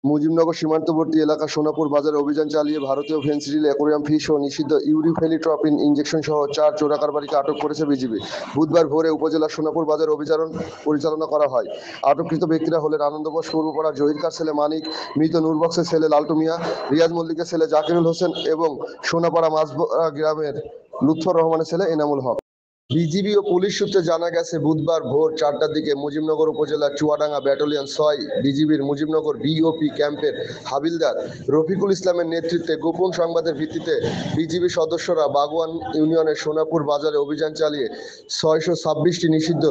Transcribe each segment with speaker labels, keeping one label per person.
Speaker 1: মুজিবনগর সীমান্তবর্তী এলাকা সোনাপুর বাজারে অভিযান চালিয়ে ভারতীয় ফেন্সিডিল অ্যাকোয়ারিয়াম ফিশ ও নিষিদ্ধ ইউরিফেলিট্রপিন ইঞ্জেকশন সহ 4 চোরাকারবারিকে আটক করেছে বিজিবি। বুধবার ভোরে উপজেলার সোনাপুর বাজার অভিযান পরিচালনা করা হয়। আটককৃত ব্যক্তিরা হলেন আনন্দবোস পূর্বপাড়া জহিরকার ছেলে মানিক, মৃত নূরবক্সের ছেলে লালটু মিয়া, রিয়াজ মল্লিকের ছেলে জাকিরুল হোসেন এবং সোনাপাড়া মাঝবড়া গ্রামের লুৎফর রহমানের ছেলে এনামুল হক। বিজিবি ও পুলিশ সূত্রে জানা গেছে, বুধবার ভোর 4টার দিকে মুজিবনগর উপজেলার চুয়াডাঙ্গা ব্যাটালিয়ন ৬ বিজিবির মুজিবনগর বিওপি ক্যাম্পের হাবিলদার রফিকুল ইসলামের নেতৃত্বে গোপন সংবাদের ভিত্তিতে বিজিবি সদস্যরা বাগওয়ান ইউনিয়নের সোনাপুর বাজারে অভিযান চালিয়ে ৬২৬টি নিষিদ্ধ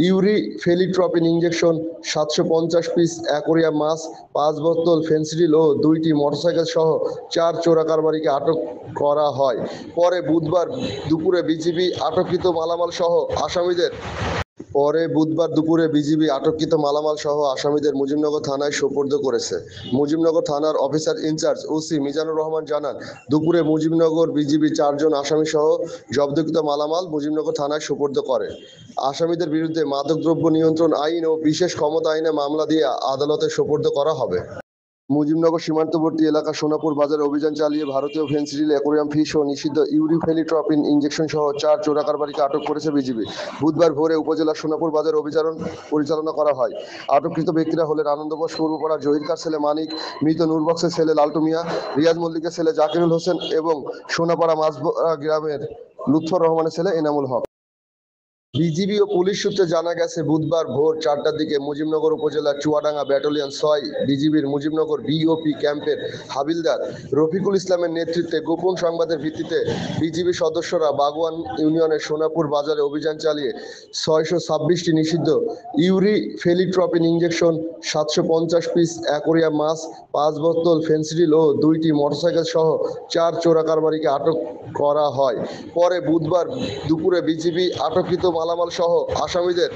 Speaker 1: ইউরিফেলিট্রপিন ইঞ্জেকশন, ৭৫০ পিস অ্যাকোরিয়াম মাছ, ৫ বোতল ফেন্সিডিল ও ২টি মোটরসাইকেল সহ ৪ চোরাকারবারিকে আটক করা হয়। পরে বুধবার দুপুরে বিজিবি আটককৃত মালামাল সহ আসামিদের মুজিবনগর থানায় সোপর্দ করেছে। মুজিবনগর থানার officer in charge OC Mizanur Rahman জানান, দুপুরে মুজিবনগর বিজিবি 4 জন আসামি সহ জব্দকৃত মালামাল মুজিবনগর থানায় সোপর্দ করে। আসামিদের বিরুদ্ধে মাদকদ্রব্য নিয়ন্ত্রণ আইন ও বিশেষ ক্ষমতা আইনে মামলা দিয়ে আদালতে সোপর্দ করা হবে। মুজিবনগর সীমান্তবর্তী এলাকা সোনাপুর বাজারে অভিযান চালিয়ে ভারতীয় ফেন্সিডিল অ্যাকোয়ারিয়াম ফিশ ও নিষিদ্ধ ইউরিফেলিট্রপিন ইঞ্জেকশন সহ 4 চোরাকারবারিকে আটক করেছে বিজিবি। বুধবার ভোরে উপজেলার সোনাপুর বাজার অভিযান পরিচালনা করা হয়। আটককৃত ব্যক্তিরা হলেন আনন্দবোস পূর্বপাড়া জহিরকার ছেলে মানিক, মৃত নূরবক্সের ছেলে লালটু মিয়া, রিয়াজ মল্লিকের ছেলে জাকিরুল হোসেন এবং সোনাপাড়া মাঝবড়া গ্রামের লুৎফর রহমানের ছেলে এনামুল হক। বিজিবি ও পুলিশ সূত্রে জানা গেছে, বুধবার ভোর 4টার দিকে মুজিবনগর উপজেলার চুয়াডাঙ্গা ব্যাটালিয়ন ৬ বিজিবির মুজিবনগর বিওপি ক্যাম্পের হাবিলদার রফিকুল ইসলামের নেতৃত্বে গোপন সংবাদের ভিত্তিতে বিজিবি সদস্যরা বাগওয়ান ইউনিয়নের সোনাপুর বাজারে অভিযান চালিয়ে ৬২৬টি নিষিদ্ধ ইউরিফেলিট্রপিন ইঞ্জেকশন, ৭৫০ পিস অ্যাকোরিয়াম মাছ, ৫ বোতল ফেন্সিডিল ও ২টি মোটরসাইকেল সহ ৪ চোরাকারবারিকে আটক করা হয়। পরে বুধবার দুপুরে বিজিবি আটককৃত মালামাল সহ আসামিদের